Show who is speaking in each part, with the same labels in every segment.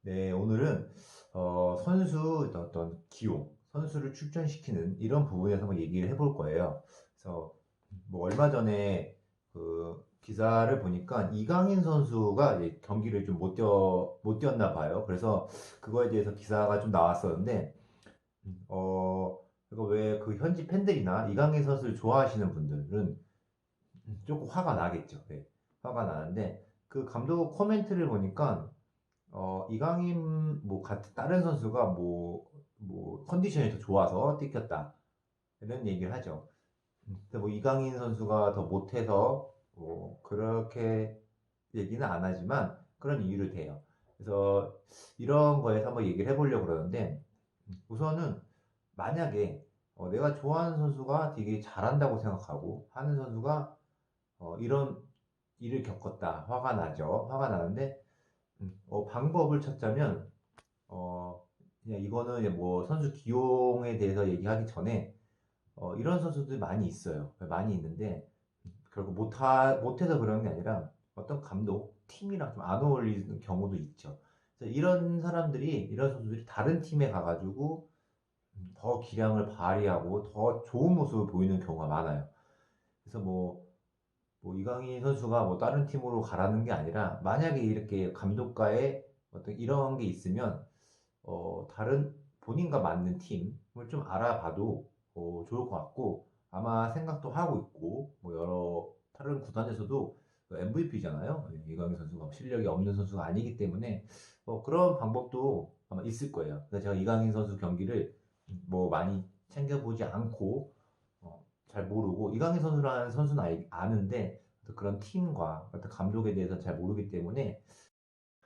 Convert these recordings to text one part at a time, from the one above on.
Speaker 1: 네, 오늘은 선수 어떤 기용, 선수를 출전시키는 이런 부분에서 한번 얘기를 해볼 거예요. 그래서 뭐 얼마 전에 그 기사를 보니까 이강인 선수가 이제 경기를 좀 못 뛰었나 봐요. 그래서 그거에 대해서 기사가 좀 나왔었는데, 이거 왜 그 현지 팬들이나 이강인 선수를 좋아하시는 분들은 조금 화가 나겠죠. 네, 화가 나는데 그 감독 코멘트를 보니까 이강인 뭐 같은 다른 선수가 뭐 컨디션이 더 좋아서 뛰겼다 이런 얘기를 하죠. 근데 뭐 이강인 선수가 더 못해서 뭐 그렇게 얘기는 안 하지만 그런 이유를 대요. 그래서 이런 거에서 한번 얘기를 해보려고 그러는데 우선은 만약에 내가 좋아하는 선수가 되게 잘한다고 생각하고 하는 선수가 이런 일을 겪었다. 화가 나죠. 화가 나는데 방법을 찾자면 어, 그냥 이거는 이제 뭐 선수 기용에 대해서 얘기하기 전에 이런 선수들이 많이 있어요. 많이 있는데 결국 못해서 그런 게 아니라 어떤 감독, 팀이랑 좀 안 어울리는 경우도 있죠. 그래서 이런 선수들이 다른 팀에 가가지고 더 기량을 발휘하고 더 좋은 모습을 보이는 경우가 많아요. 그래서 뭐 이강인 선수가 뭐 다른 팀으로 가라는 게 아니라 만약에 이렇게 감독과의 어떤 이런 게 있으면 다른 본인과 맞는 팀을 좀 알아봐도 좋을 것 같고 아마 생각도 하고 있고 뭐 여러 다른 구단에서도 MVP잖아요. 이강인 선수가 실력이 없는 선수가 아니기 때문에 그런 방법도 아마 있을 거예요. 그래서 제가 이강인 선수 경기를 뭐 많이 챙겨보지 않고 잘 모르고 이강인 선수라는 선수는 아는데 그런 팀과 어떤 감독에 대해서 잘 모르기 때문에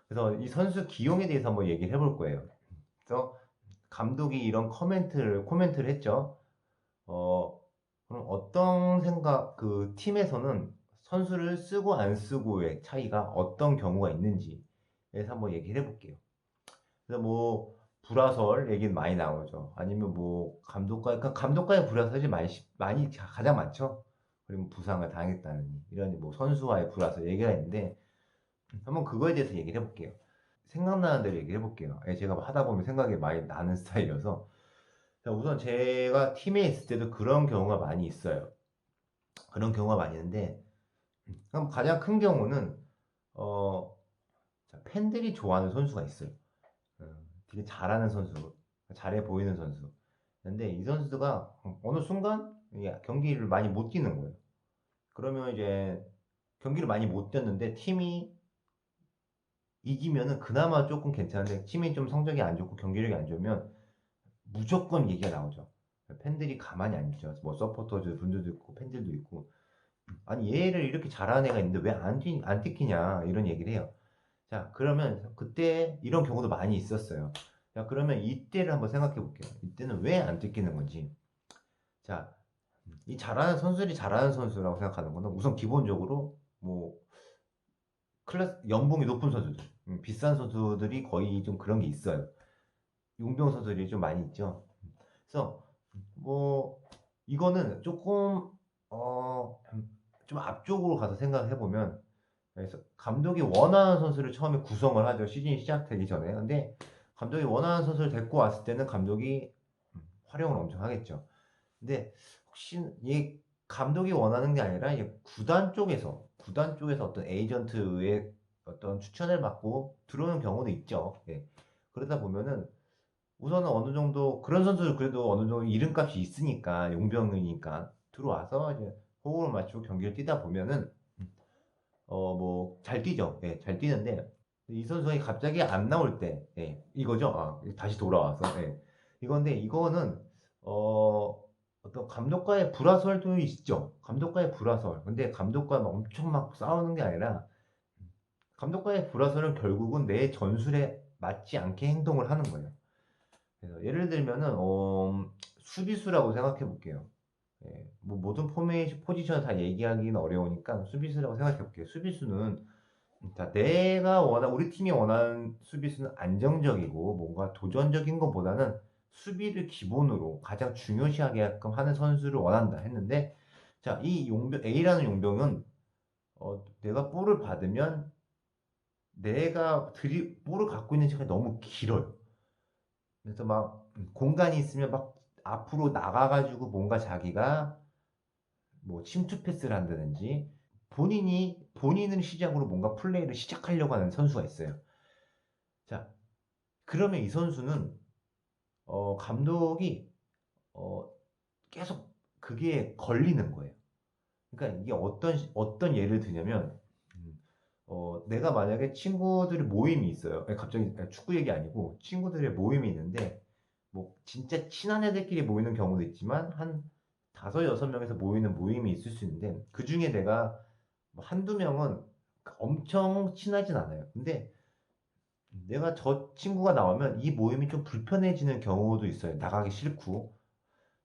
Speaker 1: 그래서 이 선수 기용에 대해서 한번 얘기를 해볼 거예요. 그래서 감독이 이런 코멘트를 했죠. 그럼 어떤 그 팀에서는 선수를 쓰고 안 쓰고의 차이가 어떤 경우가 있는지에 서 한번 얘기를 해볼게요. 그래서 뭐, 불화설 얘기는 많이 나오죠. 아니면 뭐, 그러니까 감독과의 불화설이 가장 많죠. 그리고 부상을 당했다는 이런 뭐 선수와의 불화설 얘기가 있는데, 한번 그거에 대해서 얘기를 해볼게요. 생각나는 대로 얘기를 해볼게요. 제가 하다 보면 생각이 많이 나는 스타일이어서. 자, 우선 제가 팀에 있을 때도 그런 경우가 많이 있어요. 그런 경우가 많이 있는데, 그럼 가장 큰 경우는, 어, 팬들이 좋아하는 선수가 있어요. 되게 잘하는 선수, 잘해 보이는 선수. 근데 이 선수가 어느 순간 경기를 많이 못 뛰는 거예요. 그러면 이제 경기를 많이 못 뛰었는데 팀이 이기면은 그나마 조금 괜찮은데 팀이 좀 성적이 안 좋고 경기력이 안 좋으면 무조건 얘기가 나오죠. 팬들이 가만히 안 있죠. 뭐 서포터즈 분들도 있고 팬들도 있고 아니 얘를 이렇게 잘하는 애가 있는데 왜 안 뛰기냐 이런 얘기를 해요. 자 그러면 그때 이런 경우도 많이 있었어요. 자 그러면 이때를 한번 생각해 볼게요. 이때는 왜 안 뛰기는 건지. 자 이 잘하는 선수들이 잘하는 선수라고 생각하는 거는 우선 기본적으로 뭐 클래스 연봉이 높은 선수들, 비싼 선수들이 거의 좀 그런 게 있어요. 용병 선수들이 좀 많이 있죠. 그래서 뭐 이거는 조금 어, 좀 앞쪽으로 가서 생각해 보면 그래서 감독이 원하는 선수를 처음에 구성을 하죠. 시즌이 시작되기 전에. 근데 감독이 원하는 선수를 데리고 왔을 때는 감독이 활용을 엄청 하겠죠. 근데 혹시 이 감독이 원하는 게 아니라 이제 구단 쪽에서 어떤 에이전트의 어떤 추천을 받고 들어오는 경우도 있죠. 예. 그러다 보면은 우선은 어느 정도 그런 선수들 그래도 어느 정도 이름값이 있으니까 용병이니까 들어와서 이제 호흡을 맞추고 경기를 뛰다 보면은 뭐 잘 뛰죠. 예, 잘 뛰는데 이 선수가 갑자기 안 나올 때 예, 이거죠. 다시 돌아와서 예. 이건데 이거는 어떤 감독과의 불화설도 있죠. 감독과의 불화설. 근데 감독과 막 엄청 막 싸우는 게 아니라 감독과의 불화설은 결국은 내 전술에 맞지 않게 행동을 하는 거예요. 그래서 예를 들면은 수비수라고 생각해 볼게요. 예, 뭐 모든 포지션을 다 얘기하기는 어려우니까 수비수라고 생각해 볼게요. 수비수는 자, 우리 팀이 원하는 수비수는 안정적이고 뭔가 도전적인 것보다는 수비를 기본으로 가장 중요시하게끔 하는 선수를 원한다 했는데, 자, A라는 용병은 내가 볼을 받으면 내가 볼을 갖고 있는 시간이 너무 길어요. 그래서 막 공간이 있으면 막 앞으로 나가가지고 뭔가 자기가 뭐 침투 패스를 한다든지 본인을 시작으로 뭔가 플레이를 시작하려고 하는 선수가 있어요. 자, 그러면 이 선수는 감독이 어, 계속 그게 걸리는 거예요. 그러니까 이게 어떤 예를 드냐면 내가 만약에 친구들이 모임이 있어요. 아니, 갑자기 축구 얘기 아니고 친구들의 모임이 있는데 뭐 진짜 친한 애들끼리 모이는 경우도 있지만 한 다섯 여섯 명에서 모이는 모임이 있을 수 있는데 그 중에 내가 뭐 한두 명은 엄청 친하진 않아요. 근데 내가 저 친구가 나오면 이 모임이 좀 불편해지는 경우도 있어요. 나가기 싫고.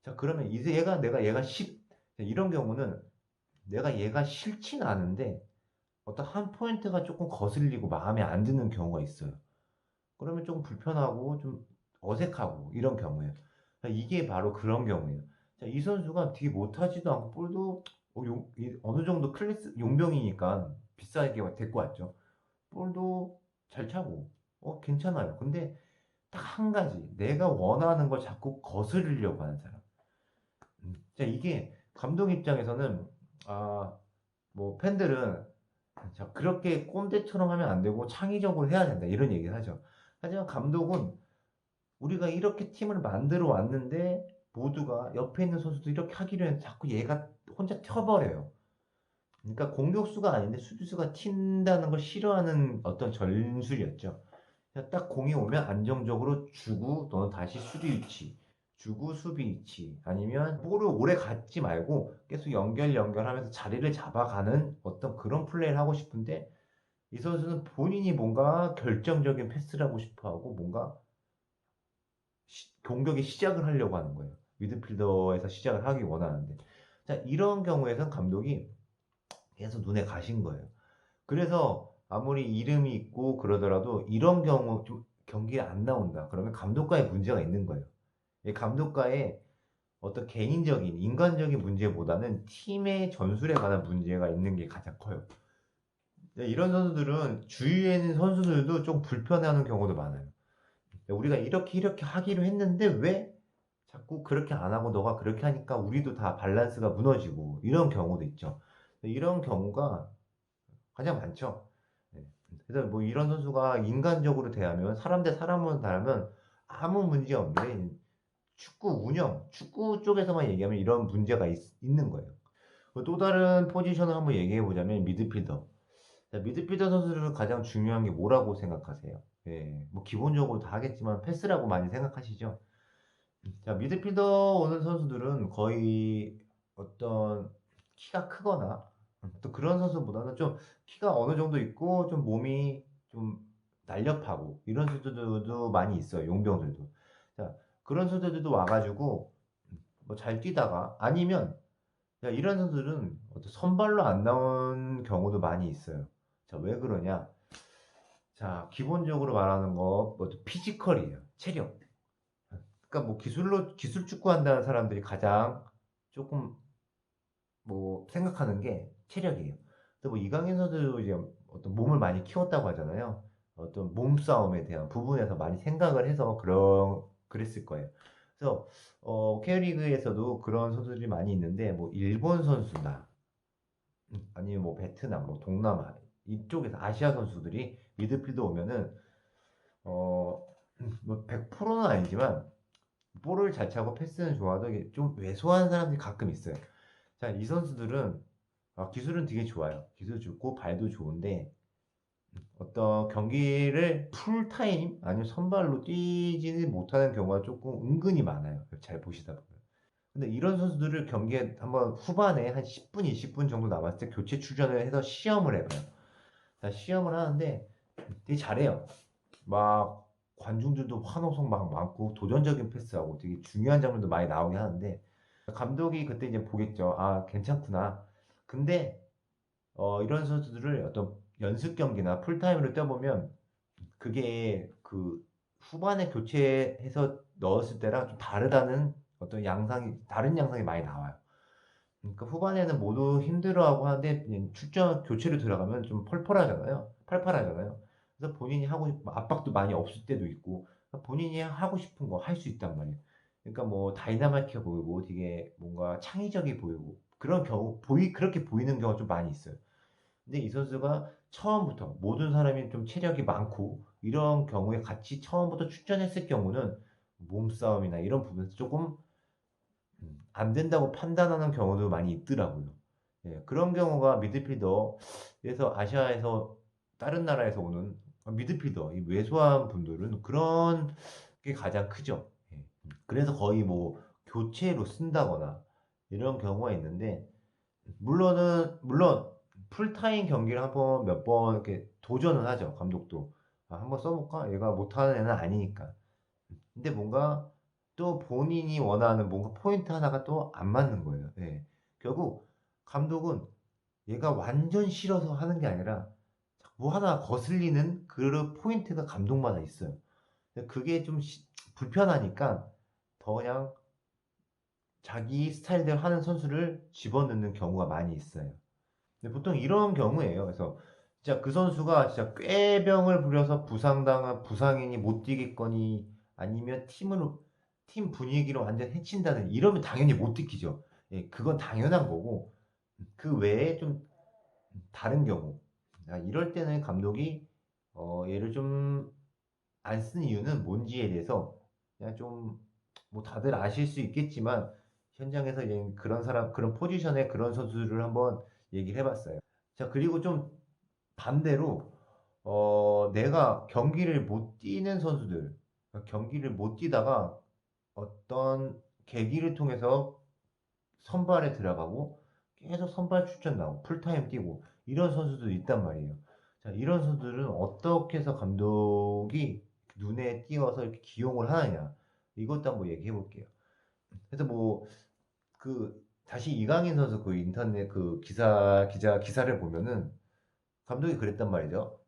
Speaker 1: 자, 그러면 이제 얘가 이런 경우는 내가 얘가 싫진 않은데 어떤 한 포인트가 조금 거슬리고 마음에 안 드는 경우가 있어요. 그러면 조금 불편하고 좀 어색하고 이런 경우예요. 자, 이게 바로 그런 경우예요. 자, 이 선수가 되게 못하지도 않고 볼도 어느 정도 클래스 용병이니까 비싸게 데리고 왔죠. 볼도 잘 차고 괜찮아요. 근데 딱 한 가지 내가 원하는 걸 자꾸 거스르려고 하는 사람. 자, 이게 감독 입장에서는 뭐 팬들은 자, 그렇게 꼰대처럼 하면 안 되고 창의적으로 해야 된다 이런 얘기를 하죠. 하지만 감독은 우리가 이렇게 팀을 만들어 왔는데 모두가 옆에 있는 선수도 이렇게 하기로 했는데 자꾸 얘가 혼자 튀어버려요. 그러니까 공격수가 아닌데 수비수가 튄다는 걸 싫어하는 어떤 전술이었죠. 딱 공이 오면 안정적으로 주고 너는 다시 수비 위치 주고 수비 위치 아니면 볼을 오래 갖지 말고 계속 연결하면서 자리를 잡아가는 어떤 그런 플레이를 하고 싶은데 이 선수는 본인이 뭔가 결정적인 패스를 하고 싶어 하고 뭔가 공격의 시작을 하려고 하는 거예요. 미드필더에서 시작을 하기 원하는데 자, 이런 경우에선 감독이 계속 눈에 가신 거예요. 그래서 아무리 이름이 있고 그러더라도 이런 경우 좀 경기에 안 나온다. 그러면 감독과의 문제가 있는 거예요. 이 감독과의 어떤 개인적인 인간적인 문제보다는 팀의 전술에 관한 문제가 있는 게 가장 커요. 이런 선수들은 주위에 있는 선수들도 좀 불편해하는 경우도 많아요. 우리가 이렇게 하기로 했는데 왜 자꾸 그렇게 안 하고 너가 그렇게 하니까 우리도 다 밸런스가 무너지고 이런 경우도 있죠. 이런 경우가 가장 많죠. 네. 그래서 뭐 이런 선수가 인간적으로 대하면 사람 대 사람으로 대하면 아무 문제 없는데 축구 쪽에서만 얘기하면 이런 문제가 있는 거예요. 또 다른 포지션을 한번 얘기해 보자면 미드필더. 자, 미드필더 선수들은 가장 중요한 게 뭐라고 생각하세요? 예, 뭐 기본적으로 다 하겠지만 패스라고 많이 생각하시죠? 자, 미드필더 오는 선수들은 거의 어떤 키가 크거나 또 그런 선수보다는 좀 키가 어느 정도 있고 좀 몸이 좀 날렵하고 이런 선수들도 많이 있어요. 용병들도. 자, 그런 선수들도 와가지고 뭐 잘 뛰다가 아니면 야, 이런 선수들은 어떤 선발로 안 나온 경우도 많이 있어요. 자, 왜 그러냐? 자, 기본적으로 말하는 거, 뭐, 피지컬이에요. 체력. 그러니까 뭐 기술 축구 한다는 사람들이 가장 조금 뭐 생각하는 게 체력이에요. 또 뭐 이강인 선수도 이제 어떤 몸을 많이 키웠다고 하잖아요. 어떤 몸싸움에 대한 부분에서 많이 생각을 해서 그랬을 거예요. 그래서 K리그에서도 그런 선수들이 많이 있는데 뭐 일본 선수나 아니면 뭐 베트남, 뭐 동남아 이쪽에서 아시아 선수들이 미드필더 오면은 어, 뭐 100%는 아니지만 볼을 잘 차고 패스는 좋아도 이게 좀 왜소한 사람들이 가끔 있어요. 자, 이 선수들은 기술은 되게 좋아요. 기술 좋고 발도 좋은데 어떤 경기를 풀타임 아니면 선발로 뛰지는 못하는 경우가 조금 은근히 많아요. 잘 보시다 보면. 근데 이런 선수들을 경기에 한번 후반에 한 10분, 20분 정도 남았을 때 교체 출전을 해서 시험을 해봐요. 자, 시험을 하는데 되게 잘해요. 막 관중들도 환호성 막 많고 도전적인 패스하고 되게 중요한 장면도 많이 나오긴 하는데 감독이 그때 이제 보겠죠. 아, 괜찮구나. 근데 이런 선수들을 어떤 연습 경기나 풀타임으로 뛰어보면 그게 그 후반에 교체해서 넣었을 때랑 좀 다른 양상이 많이 나와요. 그러니까 후반에는 모두 힘들어하고 하는데 출전 교체로 들어가면 좀 펄펄하잖아요. 팔팔하잖아요. 그래서 본인이 하고 압박도 많이 없을 때도 있고 본인이 하고 싶은 거 할 수 있단 말이에요. 그러니까 뭐 다이나마이트해 보이고 되게 뭔가 창의적이 보이고 그런 경우 그렇게 보이는 경우가 좀 많이 있어요. 근데 이 선수가 처음부터 모든 사람이 좀 체력이 많고 이런 경우에 같이 처음부터 출전했을 경우는 몸싸움이나 이런 부분에서 조금 안 된다고 판단하는 경우도 많이 있더라고요. 예, 그런 경우가 미드필더에서 아시아에서 다른 나라에서 오는 미드필더, 이 왜소한 분들은 그런 게 가장 크죠. 예. 그래서 거의 뭐 교체로 쓴다거나 이런 경우가 있는데 물론 풀타임 경기를 한번 몇 번 이렇게 도전을 하죠. 감독도. 아, 한번 써볼까? 얘가 못하는 애는 아니니까. 근데 뭔가 또 본인이 원하는 뭔가 포인트 하나가 또 안 맞는 거예요. 예. 결국 감독은 얘가 완전 싫어서 하는 게 아니라 뭐 하나 거슬리는 그런 포인트가 감독마다 있어요. 그게 좀 불편하니까 더 그냥 자기 스타일대로 하는 선수를 집어넣는 경우가 많이 있어요. 근데 보통 이런 경우에요. 그래서 진짜 그 선수가 진짜 꾀병을 부려서 부상당한 부상인이 못 뛰겠거니 아니면 팀 분위기로 완전 해친다는 이러면 당연히 못 뛰기죠. 예, 그건 당연한 거고 그 외에 좀 다른 경우 이럴 때는 감독이 얘를 좀 안 쓴 이유는 뭔지에 대해서 그냥 좀 뭐 다들 아실 수 있겠지만 현장에서 그런 사람 그런 포지션의 그런 선수들을 한번 얘기를 해봤어요. 자, 그리고 좀 반대로 내가 경기를 못 뛰는 선수들, 경기를 못 뛰다가 어떤 계기를 통해서 선발에 들어가고 계속 선발 출전 나오고 풀타임 뛰고 이런 선수도 있단 말이에요. 자, 이런 선수들은 어떻게 해서 감독이 눈에 띄어서 이렇게 기용을 하느냐 이것도 한번 얘기해 볼게요. 그래서 뭐 다시 이강인 선수 그 인터넷 그 기사를 보면은 감독이 그랬단 말이죠.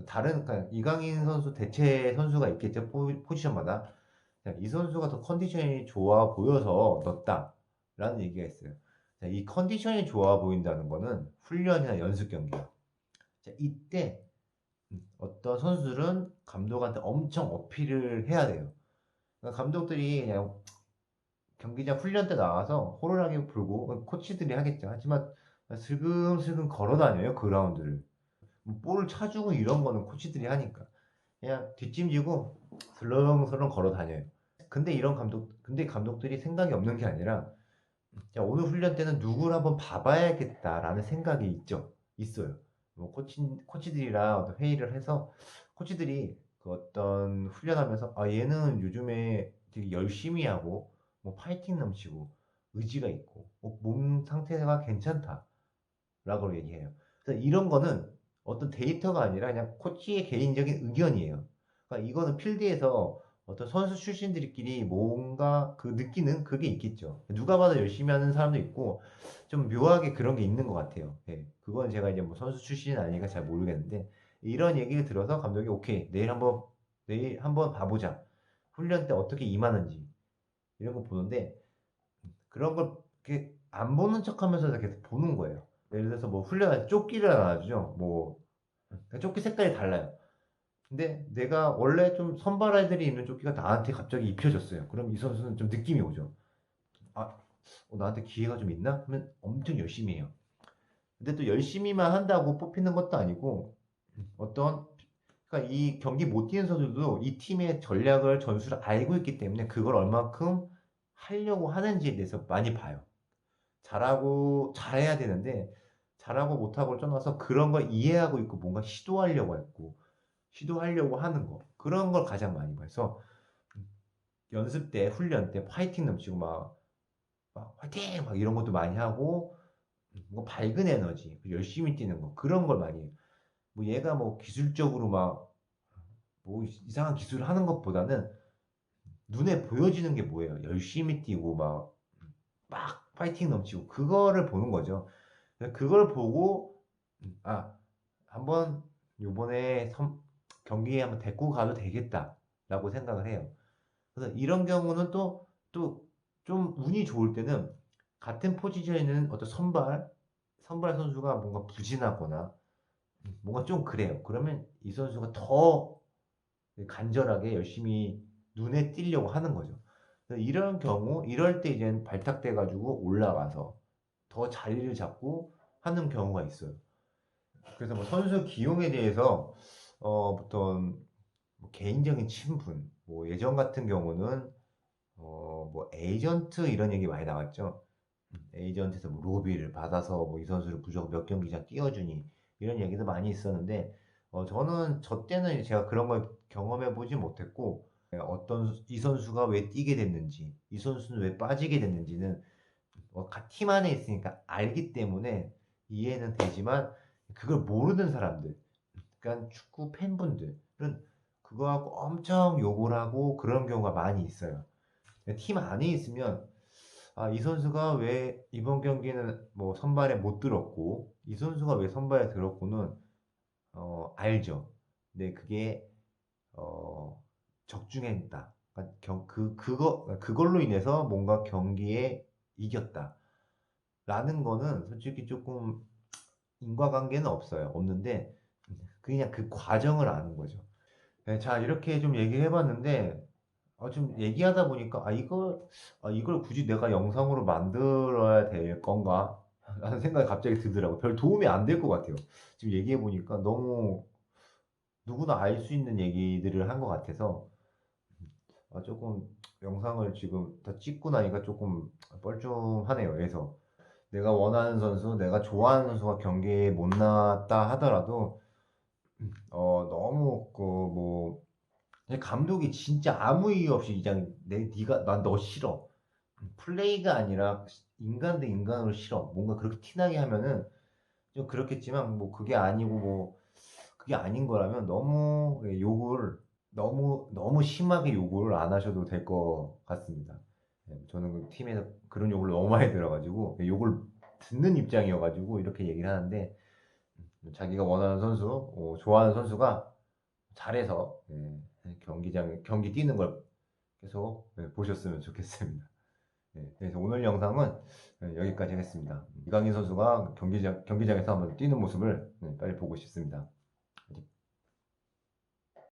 Speaker 1: 그러니까 이강인 선수 대체 선수가 있겠죠. 포지션마다. 자, 이 선수가 더 컨디션이 좋아 보여서 넣었다라는 얘기가 있어요. 자, 이 컨디션이 좋아 보인다는 거는 훈련이나 연습 경기야. 자, 이때 어떤 선수들은 감독한테 엄청 어필을 해야 돼요. 그러니까 감독들이 그냥 경기장 훈련 때 나와서 호루라기 불고 코치들이 하겠죠. 하지만 슬금슬금 걸어 다녀요, 그 라운드를. 뭐 볼을 차주고 이런 거는 코치들이 하니까. 그냥 뒷짐지고 슬렁슬렁 걸어 다녀요. 근데 감독들이 생각이 없는 게 아니라, 자, 오늘 훈련 때는 누구를 한번 봐봐야겠다라는 생각이 있어요. 뭐 코치들이랑 어떤 회의를 해서 코치들이 그 어떤 훈련하면서 얘는 요즘에 되게 열심히 하고 뭐 파이팅 넘치고 의지가 있고 몸 상태가 괜찮다라고 얘기해요. 그래서 이런 거는 어떤 데이터가 아니라 그냥 코치의 개인적인 의견이에요. 그러니까 이거는 필드에서 어떤 선수 출신들끼리 뭔가 그 느끼는 그게 있겠죠. 누가 봐도 열심히 하는 사람도 있고 좀 묘하게 그런 게 있는 것 같아요. 예. 그건 제가 이제 뭐 선수 출신은 아니니까 잘 모르겠는데 이런 얘기를 들어서 감독이 오케이 내일 한번 봐보자. 훈련 때 어떻게 임하는지 이런 거 보는데 그런 걸 이렇게 안 보는 척하면서 계속 보는 거예요. 예를 들어서 뭐 훈련할 때 조끼를 나눠주죠. 뭐 조끼 색깔이 달라요. 근데 내가 원래 좀 선발 애들이 입는 조끼가 나한테 갑자기 입혀졌어요. 그럼 이 선수는 좀 느낌이 오죠. 아, 나한테 기회가 좀 있나? 하면 엄청 열심히 해요. 근데 또 열심히만 한다고 뽑히는 것도 아니고 어떤 그러니까 이 경기 못 뛰는 선수들도 이 팀의 전략을 전술을 알고 있기 때문에 그걸 얼마큼 하려고 하는지에 대해서 많이 봐요. 잘해야 되는데 잘하고 못하고를 떠나서 그런 걸 이해하고 있고 뭔가 시도하려고 하는 거 그런 걸 가장 많이 봐서 연습 때 훈련 때 파이팅 넘치고 막 화이팅 막 이런 것도 많이 하고 뭐 밝은 에너지 열심히 뛰는 거 그런 걸 많이 해요. 뭐 얘가 뭐 기술적으로 막 뭐 이상한 기술을 하는 것보다는 눈에 보여지는 게 뭐예요? 열심히 뛰고 막 파이팅 넘치고 그거를 보는 거죠. 그걸 보고 한번 요번에 경기에 한번 데리고 가도 되겠다라고 생각을 해요. 그래서 이런 경우는 또 좀 운이 좋을 때는 같은 포지션에 있는 어떤 선발 선수가 뭔가 부진하거나 뭔가 좀 그래요. 그러면 이 선수가 더 간절하게 열심히 눈에 띄려고 하는 거죠. 이런 경우, 이럴 때 이제 발탁돼 가지고 올라가서 더 자리를 잡고 하는 경우가 있어요. 그래서 뭐 선수 기용에 대해서 보통 뭐 개인적인 친분, 뭐 예전 같은 경우는 뭐 에이전트 이런 얘기 많이 나왔죠. 에이전트에서 뭐 로비를 받아서 뭐 이 선수를 무조건 몇 경기장 띄워주니 이런 얘기도 많이 있었는데 저는 저 때는 제가 그런 걸 경험해 보지 못했고 어떤 이 선수가 왜 뛰게 됐는지 이 선수는 왜 빠지게 됐는지는 팀 안에 있으니까 알기 때문에 이해는 되지만 그걸 모르는 사람들 그러니까 축구 팬분들은 그거하고 엄청 욕을 하고 그런 경우가 많이 있어요. 팀 안에 있으면 이 선수가 왜 이번 경기는 뭐 선발에 못 들었고 이 선수가 왜 선발에 들었고는 알죠. 근데 그게 어, 적중했다. 그러니까 그걸로 인해서 뭔가 경기에 이겼다라는 거는 솔직히 조금 인과관계는 없어요. 없는데 그냥 그 과정을 아는 거죠. 네, 자 이렇게 좀 얘기를 해봤는데 좀 얘기하다 보니까 이걸 굳이 내가 영상으로 만들어야 될 건가? 라는 생각이 갑자기 들더라고요. 별 도움이 안 될 것 같아요. 지금 얘기해 보니까 너무 누구나 알 수 있는 얘기들을 한 것 같아서 조금 영상을 지금 다 찍고 나니까 조금 뻘쭘하네요. 그래서 내가 원하는 선수, 내가 좋아하는 선수가 경기에 못 나왔다 하더라도 너무 감독이 진짜 아무 이유 없이 이장 네가 난 너 싫어. 플레이가 아니라 인간 대 인간으로 싫어. 뭔가 그렇게 티나게 하면은 좀 그렇겠지만 뭐 그게 아니고 뭐 그게 아닌 거라면 너무 욕을 너무 심하게 욕을 안 하셔도 될 것 같습니다. 저는 그 팀에서 그런 욕을 너무 많이 들어가지고 욕을 듣는 입장이어가지고 이렇게 얘기를 하는데 자기가 원하는 선수, 좋아하는 선수가 잘해서 경기 뛰는 걸 계속 보셨으면 좋겠습니다. 그래서 오늘 영상은 여기까지 하겠습니다. 이강인 선수가 경기장에서 한번 뛰는 모습을 빨리 보고 싶습니다.